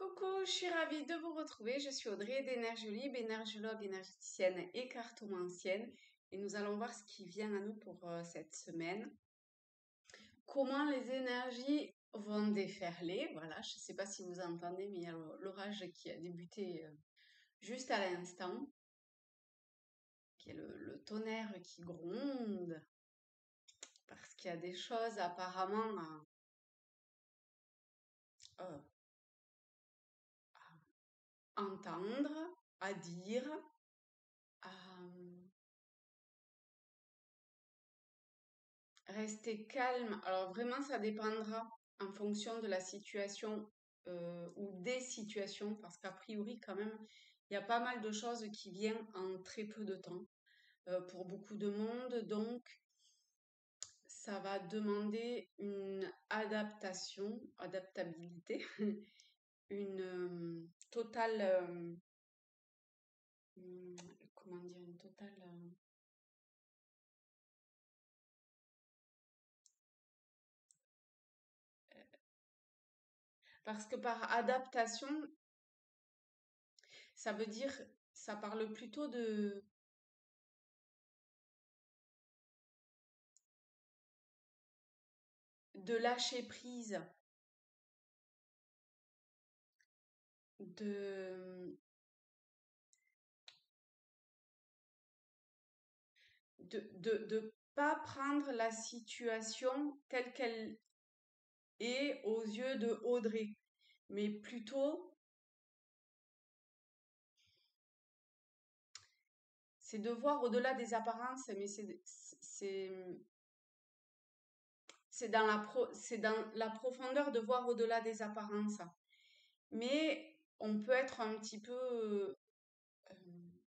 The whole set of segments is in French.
Coucou, je suis ravie de vous retrouver. Je suis Audrey d'Énergie Libre, énergologue, énergéticienne et cartomancienne. Et nous allons voir ce qui vient à nous pour cette semaine. Comment les énergies vont déferler. Voilà, je ne sais pas si vous entendez, mais il y a l'orage qui a débuté juste à l'instant. Il y a le tonnerre qui gronde. Parce qu'il y a des choses apparemment à entendre, à dire, à rester calme. Alors vraiment, ça dépendra en fonction de la situation ou des situations, parce qu'a priori, quand même, il y a pas mal de choses qui viennent en très peu de temps pour beaucoup de monde. Donc, ça va demander une adaptabilité, une totale, comment dire, une totale parce que par adaptation, ça veut dire, ça parle plutôt de lâcher prise, de de pas prendre la situation telle qu'elle est aux yeux de Audrey, mais plutôt c'est de voir au-delà des apparences, mais c'est dans la profondeur de voir au-delà des apparences. Mais on peut être un petit peu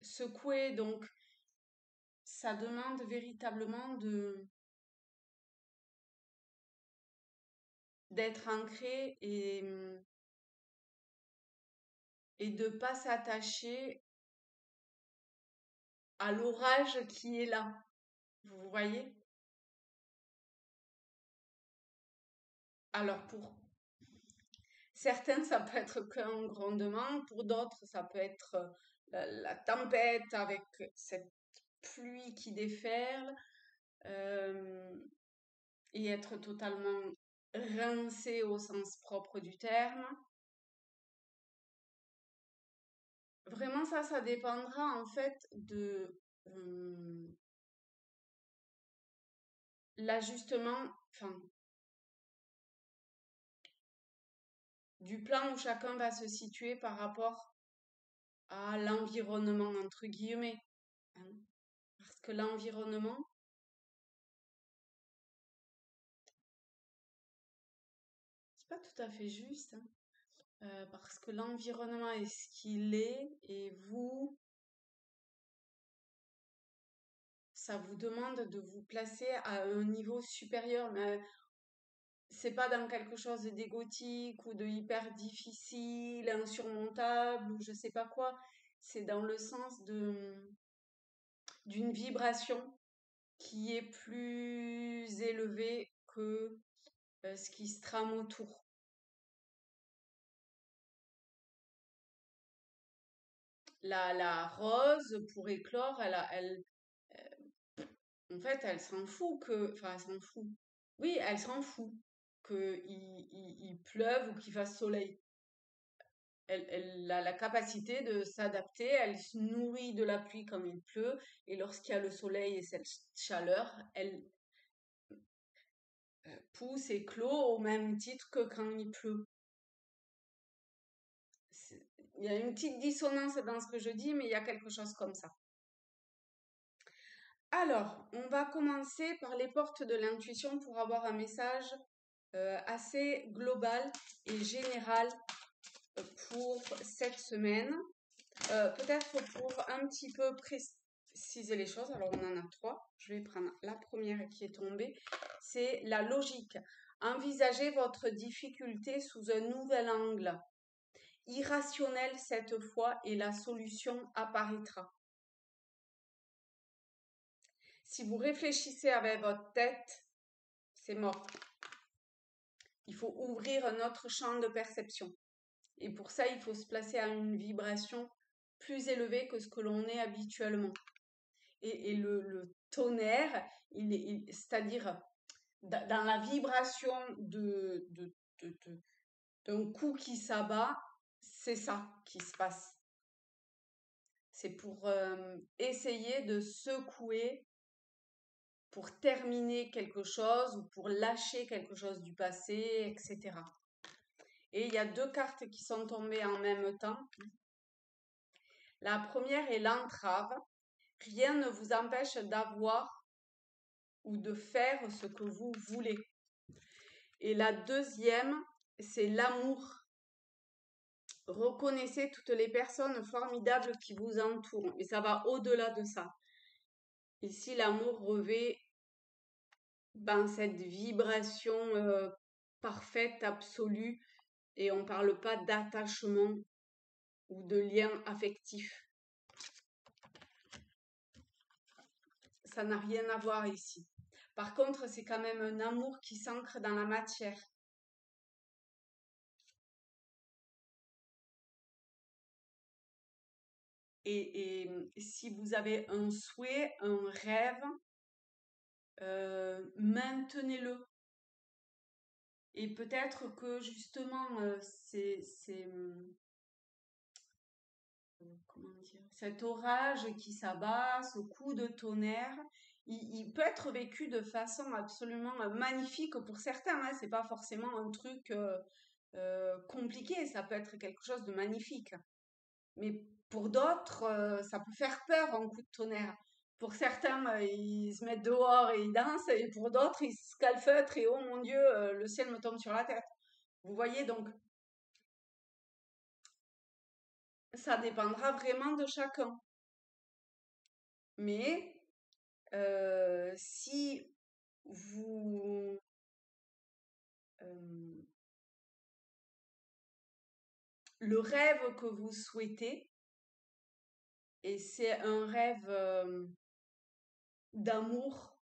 secoué, donc ça demande véritablement d'être ancré et de pas s'attacher à l'orage qui est là. Vous voyez? Alors pour certains, ça peut être qu'un grondement, pour d'autres, ça peut être la tempête avec cette pluie qui déferle euh, et être totalement rincé au sens propre du terme. Vraiment, ça dépendra en fait de l'ajustement, enfin, du plan où chacun va se situer par rapport à l'environnement, entre guillemets, hein. Parce que l'environnement, c'est pas tout à fait juste, hein. Parce que l'environnement est ce qu'il est et vous, ça vous demande de vous placer à un niveau supérieur, mais c'est pas dans quelque chose d'égotique ou de hyper difficile, insurmontable ou je sais pas quoi. C'est dans le sens d'une vibration qui est plus élevée que ce qui se trame autour. La rose, pour éclore, en fait, elle s'en fout enfin, elle s'en fout. Oui, elle s'en fout qu'il pleuve ou qu'il fasse soleil. Elle a la capacité de s'adapter, elle se nourrit de la pluie comme il pleut, et lorsqu'il y a le soleil et cette chaleur, elle pousse et clôt au même titre que quand il pleut. Il y a une petite dissonance dans ce que je dis, mais il y a quelque chose comme ça. Alors, on va commencer par les portes de l'intuition pour avoir un message assez global et général pour cette semaine. Peut-être pour un petit peu préciser les choses. Alors, on en a trois. Je vais prendre la première qui est tombée. C'est la logique. Envisagez votre difficulté sous un nouvel angle. Irrationnel cette fois et la solution apparaîtra. Si vous réfléchissez avec votre tête, c'est mort. Il faut ouvrir un autre champ de perception. Et pour ça, il faut se placer à une vibration plus élevée que ce que l'on est habituellement. Et le tonnerre, c'est-à-dire dans la vibration d'un coup qui s'abat, c'est ça qui se passe. C'est pour essayer de secouer, pour terminer quelque chose ou pour lâcher quelque chose du passé, etc. Et il y a deux cartes qui sont tombées en même temps. La première est l'entrave. Rien ne vous empêche d'avoir ou de faire ce que vous voulez. Et la deuxième, c'est l'amour. Reconnaissez toutes les personnes formidables qui vous entourent. Et ça va au-delà de ça. Ici, l'amour revêt cette vibration parfaite, absolue. Et on ne parle pas d'attachement ou de lien affectif. Ça n'a rien à voir ici. Par contre, c'est quand même un amour qui s'ancre dans la matière. Et si vous avez un souhait, un rêve, maintenez-le. Et peut-être que justement, comment dire, cet orage qui s'abat, ce coup de tonnerre, il peut être vécu de façon absolument magnifique pour certains. Hein. C'est pas forcément un truc compliqué, ça peut être quelque chose de magnifique. Mais pour d'autres, ça peut faire peur un coup de tonnerre. Pour certains, ils se mettent dehors et ils dansent, et pour d'autres, ils se calfeutrent et oh mon Dieu, le ciel me tombe sur la tête. Vous voyez, donc ça dépendra vraiment de chacun. Mais si vous le rêve que vous souhaitez, et c'est un rêve d'amour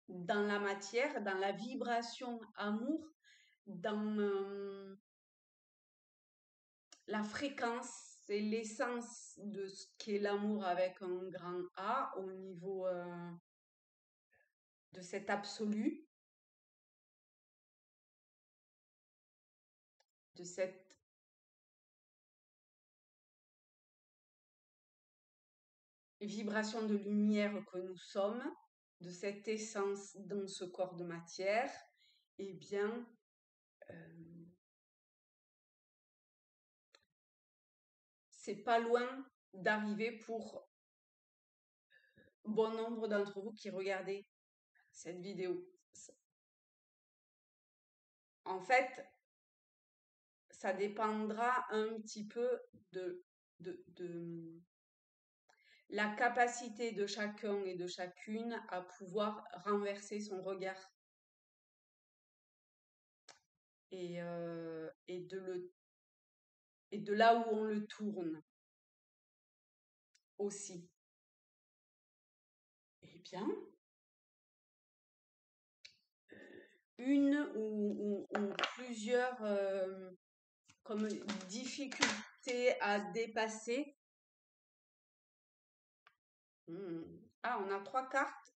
dans la matière, dans la vibration amour, dans la fréquence, c'est l'essence de ce qu'est l'amour avec un grand A au niveau de cet absolu, de cette vibration de lumière que nous sommes, de cette essence dans ce corps de matière, eh bien, c'est pas loin d'arriver pour bon nombre d'entre vous qui regardez cette vidéo. En fait, ça dépendra un petit peu de la capacité de chacun et de chacune à pouvoir renverser son regard et de là où on le tourne aussi. Eh bien, une ou plusieurs comme difficultés à dépasser. Ah, on a 3 cartes,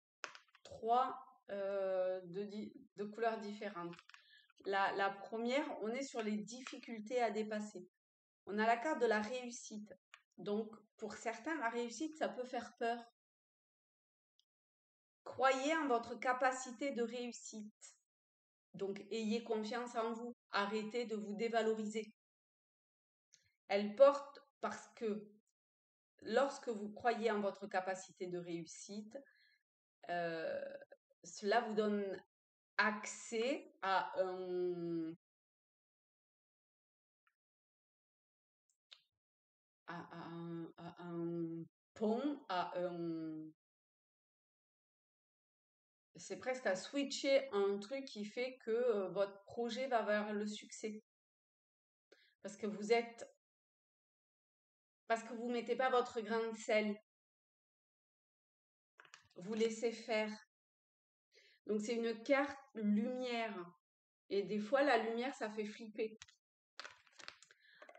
3 de couleurs différentes. La première, on est sur les difficultés à dépasser. On a la carte de la réussite. Donc, pour certains, la réussite, ça peut faire peur. Croyez en votre capacité de réussite. Donc, ayez confiance en vous. Arrêtez de vous dévaloriser. Elle porte parce que lorsque vous croyez en votre capacité de réussite, cela vous donne accès à un pont, c'est presque à switcher un truc qui fait que votre projet va vers le succès. Parce que vous mettez pas votre grain de sel. Vous laissez faire. Donc c'est une carte lumière. Et des fois, la lumière, ça fait flipper.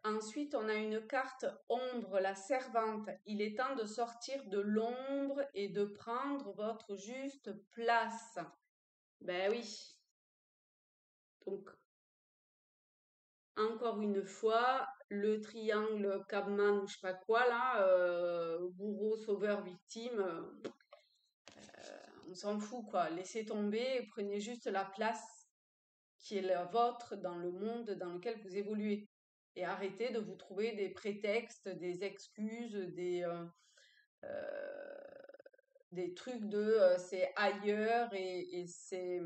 Ensuite, on a une carte ombre, la servante. Il est temps de sortir de l'ombre et de prendre votre juste place. Ben oui. Donc, encore une fois, le triangle Cabman ou je sais pas quoi là, bourreau, sauveur, victime, on s'en fout quoi. Laissez tomber et prenez juste la place qui est la vôtre dans le monde dans lequel vous évoluez. Et arrêtez de vous trouver des prétextes, des excuses, des trucs de c'est ailleurs et c'est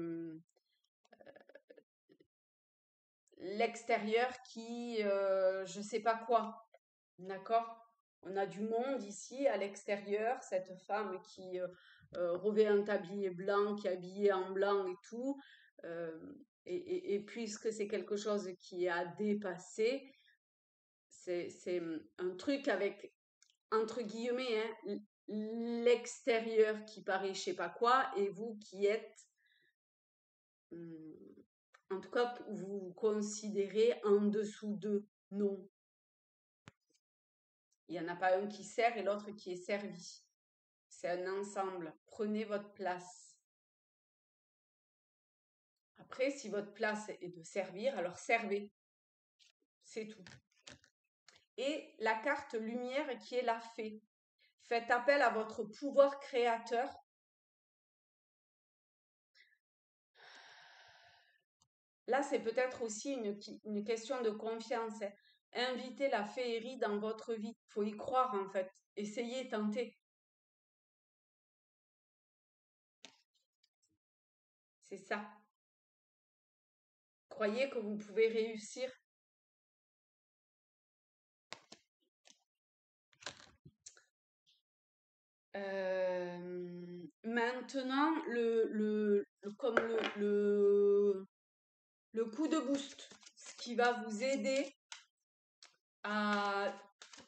l'extérieur qui je sais pas quoi. D'accord? On a du monde ici à l'extérieur, cette femme qui revêt un tablier blanc, qui est habillée en blanc et tout. euh, et puisque c'est quelque chose qui a dépassé, c'est un truc avec, entre guillemets, hein, l'extérieur qui paraît je sais pas quoi, et vous qui êtes, hum, en tout cas, vous vous considérez en dessous d'eux. Non. Il n'y en a pas un qui sert et l'autre qui est servi. C'est un ensemble. Prenez votre place. Après, si votre place est de servir, alors servez. C'est tout. Et la carte lumière qui est la fée. Faites appel à votre pouvoir créateur. Là, c'est peut-être aussi une question de confiance, hein. Invitez la féerie dans votre vie. Il faut y croire en fait. Essayez, tentez. C'est ça. Croyez que vous pouvez réussir. Maintenant, comme le coup de boost, ce qui va vous aider à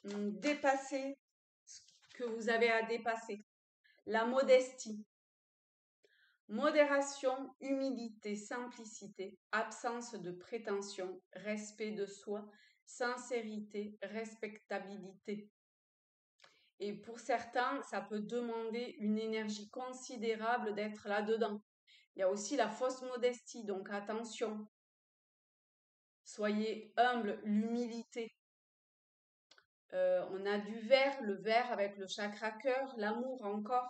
dépasser ce que vous avez à dépasser. La modestie. Modération, humilité, simplicité, absence de prétention, respect de soi, sincérité, respectabilité. Et pour certains, ça peut demander une énergie considérable d'être là-dedans. Il y a aussi la fausse modestie, donc attention. Soyez humble, l'humilité. On a du vert, le vert avec le chakra cœur, l'amour encore.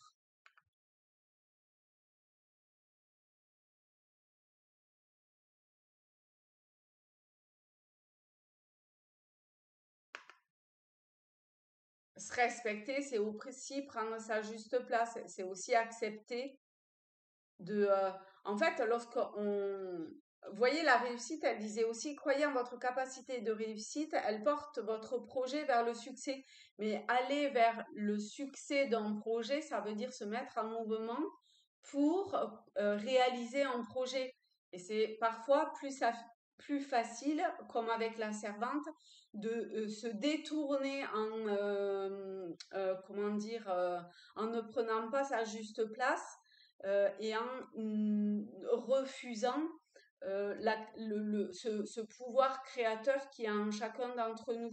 Se respecter, c'est aussi prendre sa juste place. C'est aussi accepter de... en fait, lorsqu'on... Voyez, la réussite, elle disait aussi, croyez en votre capacité de réussite, elle porte votre projet vers le succès. Mais aller vers le succès d'un projet, ça veut dire se mettre en mouvement pour réaliser un projet. Et c'est parfois plus facile, comme avec la servante, de se détourner comment dire, en ne prenant pas sa juste place et en refusant ce pouvoir créateur qui est en chacun d'entre nous.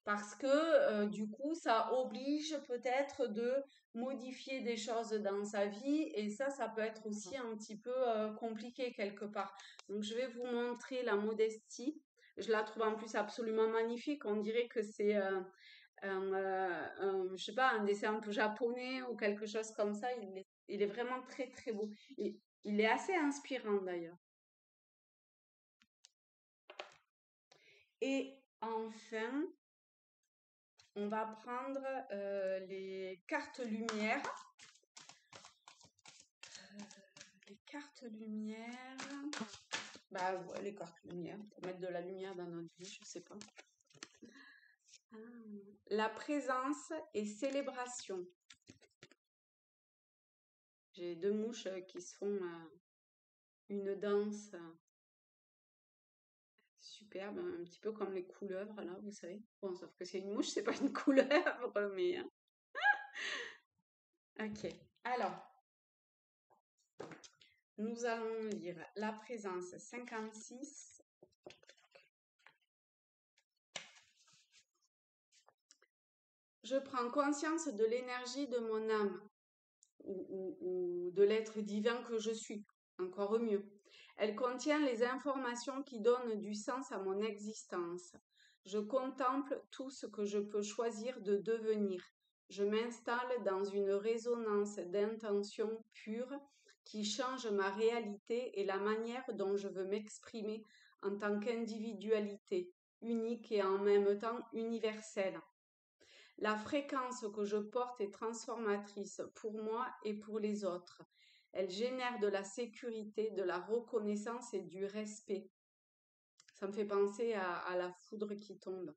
Parce que du coup, ça oblige peut-être de modifier des choses dans sa vie et ça peut être aussi un petit peu compliqué quelque part. Donc, je vais vous montrer la modestie. Je la trouve en plus absolument magnifique. On dirait que c'est je sais pas, un dessin un peu japonais ou quelque chose comme ça. Il est vraiment très très beau. Et il est assez inspirant d'ailleurs. Et enfin, on va prendre les cartes lumière. Les cartes lumière. Bah ouais, les cartes lumière. Pour mettre de la lumière dans notre vie, je sais pas. La présence et célébration. J'ai deux mouches qui se font une danse superbe, un petit peu comme les couleuvres, là, vous savez. Bon, sauf que c'est une mouche, c'est pas une couleuvre, mais... Ok, alors, nous allons lire la présence 56. Je prends conscience de l'énergie de mon âme ou de l'être divin que je suis, encore mieux. Elle contient les informations qui donnent du sens à mon existence. Je contemple tout ce que je peux choisir de devenir. Je m'installe dans une résonance d'intention pure qui change ma réalité et la manière dont je veux m'exprimer en tant qu'individualité, unique et en même temps universelle. La fréquence que je porte est transformatrice pour moi et pour les autres. Elle génère de la sécurité, de la reconnaissance et du respect. Ça me fait penser à la foudre qui tombe.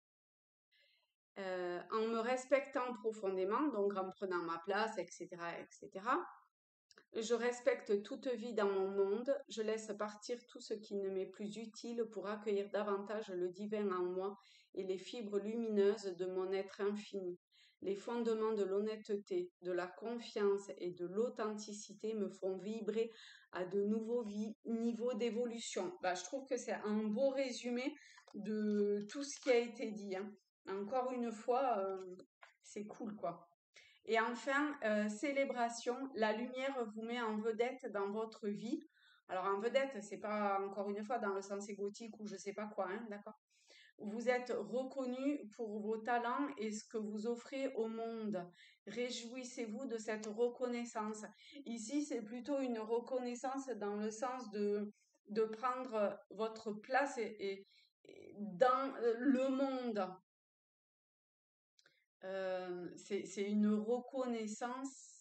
En me respectant profondément, donc en prenant ma place, etc., etc., je respecte toute vie dans mon monde, je laisse partir tout ce qui ne m'est plus utile pour accueillir davantage le divin en moi et les fibres lumineuses de mon être infini. Les fondements de l'honnêteté, de la confiance et de l'authenticité me font vibrer à de nouveaux niveaux d'évolution. Je trouve que c'est un beau résumé de tout ce qui a été dit, hein. Encore une fois, c'est cool, quoi. Et enfin, célébration, la lumière vous met en vedette dans votre vie. Alors en vedette, c'est pas encore une fois dans le sens égotique ou je sais pas quoi, hein, d'accord? Vous êtes reconnu pour vos talents et ce que vous offrez au monde. Réjouissez-vous de cette reconnaissance. Ici, c'est plutôt une reconnaissance dans le sens de prendre votre place et dans le monde. C'est une reconnaissance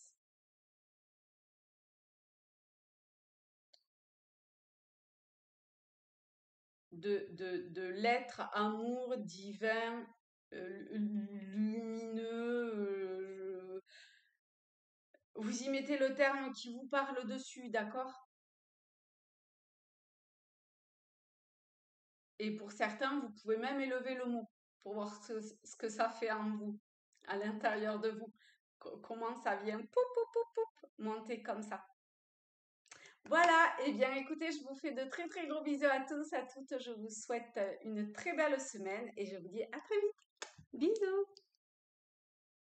de l'être amour divin, lumineux. Vous y mettez le terme qui vous parle dessus, d'accord? Et pour certains, vous pouvez même élever le mot pour voir ce que ça fait en vous, à l'intérieur de vous. Comment ça vient poup, poup, poup, poup, monter comme ça. Voilà, et bien écoutez, je vous fais de très très gros bisous à tous, à toutes. Je vous souhaite une très belle semaine et je vous dis à très vite. Bisous!